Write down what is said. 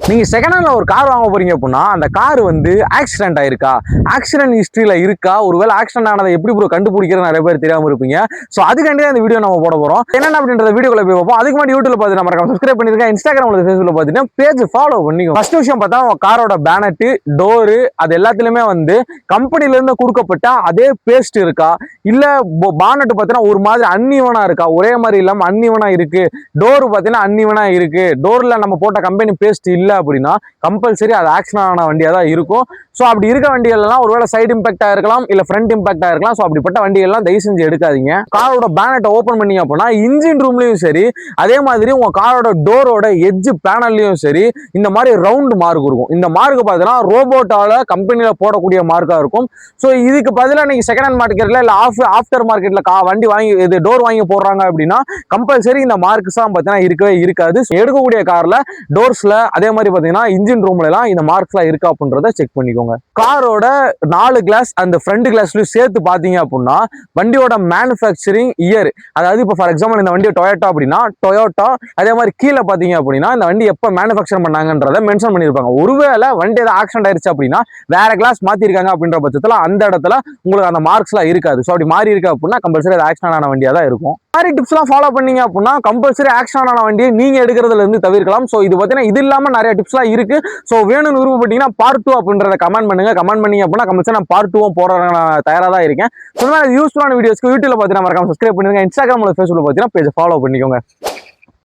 நீங்க செகண்ட் ஹேண்ட்ல ஒரு கார் வாங்க போறீங்க அப்படின்னா அந்த கார் வந்து ஆக்சிடென்ட் ஆயிருக்கா, ஆக்சிடென்ட் ஹிஸ்டரியில இருக்கா, ஒருவேளை ஆக்சிடென்ட் ஆனதை எப்படி ப்ரோ கண்டுபிடிக்கிறது நிறைய பேர் தெரியாம இருப்பீங்க. ஸோ அதுக்காண்டி இந்த வீடியோ நம்ம போட போறோம். என்னென்ன அப்படின்ற வீடியோக்குள்ள போய் பார்ப்போம். அதுக்கு முன்னாடி யூடியூப்ல பார்த்து நம்ம சப்ஸ்கிரைப் பண்ணிருக்கேன், இன்ஸ்டாகிராம்ல ஃபேஸ்புக்ல பார்த்துட்டு பேஜ் ஃபாலோ பண்ணிக்கோ. ஃபர்ஸ்ட் விஷயம் பார்த்தா உங்க காரோட பேனட், டோரு அது எல்லாத்துலயுமே வந்து கம்பெனில இருந்து கொடுக்கப்பட்ட அதே பேஸ்ட் இருக்கா, இல்ல பானட் பார்த்தீங்கன்னா ஒரு மாதிரி அன்னிவனா இருக்கா, ஒரே மாதிரி இல்லாம அன்னிவனா இருக்கு, டோர் பார்த்தீங்கன்னா அன்னிவனா இருக்கு, டோர்ல நம்ம போட்ட கம்பெனி பேஸ்ட் இல்ல அப்படின்னா கம்பல்சரி அது ஆக்சிடென்ட் ஆன வண்டியா தான் இருக்கும். ஸோ அப்படி இருக்க வண்டிகள் எல்லாம் ஒருவேளை சைடு இம்பாக்டா இருக்கலாம், இல்ல ஃப்ரண்ட் இம்பாக்டா இருக்கலாம். ஸோ அப்படிப்பட்ட வண்டிகள் எல்லாம் தயவு செஞ்சு எடுக்காதீங்க. காரோட பேனட்டை ஓப்பன் பண்ணீங்க அப்படின்னா இன்ஜின் ரூம்லயும் சரி, அதே மாதிரி உங்க காரோட டோரோட எட்ஜ் பேனல்லையும் சரி இந்த மாதிரி ரவுண்ட் மார்க் இருக்கும். இந்த மார்க் பார்த்தீங்கன்னா ரோபோட்டால கம்பெனியில போடக்கூடிய மார்க்கா இருக்கும். ஸோ இதுக்கு பதிலாக நீங்க செகண்ட் ஹேண்ட் மார்க்கெட்ல இல்ல ஆஃப்டர் மார்க்கெட்ல வண்டி வாங்கி இது டோர் வாங்கி போடுறாங்க அப்படின்னா கம்பல்சரி இந்த மார்க்ஸ் தான் பார்த்தீங்கன்னா இருக்கவே இருக்காது. எடுக்கக்கூடிய கார்ல டோர்ஸ்ல அதே மாதிரி பார்த்தீங்கன்னா இன்ஜின் ரூம்ல எல்லாம் இந்த மார்க்ஸ்லாம் இருக்கா அப்படின்றத செக் பண்ணிக்கோங்க. காரோட 4 கிளாஸ் அந்த ஃப்ரண்ட் கிளாஸ்லயும் சேர்த்து பாத்தீங்க அப்படின்னா வண்டியோட மேனுஃபேக்சரிங் இயர், அதாவது இப்போ ஃபார் எக்ஸாம்பிள் இந்த வண்டி டொயோட்டா அப்படின்னா டொயோட்டா, அதே மாதிரி கீழே பாத்தீங்க அப்படின்னா இந்த வண்டி எப்ப மேனுஃபேக்சர் பண்ணாங்கன்றத மென்ஷன் பண்ணிருப்பாங்க. ஒருவேளை வண்டி ஏதாவது ஆக்சிடென்ட் ஆயிருச்சு அப்படின்னா வேற கிளாஸ் மாத்திருக்காங்க அப்படின்ற பட்சத்துல அந்த இடத்துல உங்களுக்கு அந்த மார்க்ஸ் எல்லாம் இருக்காது. ஸோ அப்படி மாறி இருக்கு அப்படின்னா கம்பல்சரி அது ஆக்சிடென்ட் ஆன வண்டியா தான் இருக்கும். மாதிரி டிப்ஸ் எல்லாம் ஃபாலோ பண்ணீங்க அப்படின்னா கம்பல்சரி ஆக்சிடென்ட் ஆன வண்டியை நீங்க எடுக்கிறதுல இருந்து தவிர்க்கலாம். ஸோ இது பார்த்தீங்கன்னா இது இல்லாம நிறைய டிப்ஸ் எல்லாம் இருக்கு. ஸோ வேணும்னு விருப்பப்பட்டீங்கன்னா பார்ட் 2 அப்படின்றத கமெண்ட் பண்ணுங்க. கமெண்ட் பண்ணீங்க அப்படின்னா கம்பல்சரி நான் பார்ட் 2 போடுறேன், நான் தயாரா தான் இருக்கேன். ஸோ யூஸ்ஃபுல்லான வீடியோஸ்க்கு யூடியூப்ல பார்த்தீங்கன்னா மறக்காம சப்ஸ்கிரைப் பண்ணுங்க, இன்ஸ்டாகிராம்ல ஃபேஸ்புக்ல பார்த்தீங்கன்னா பேஜ் ஃபாலோ பண்ணிக்கோங்க.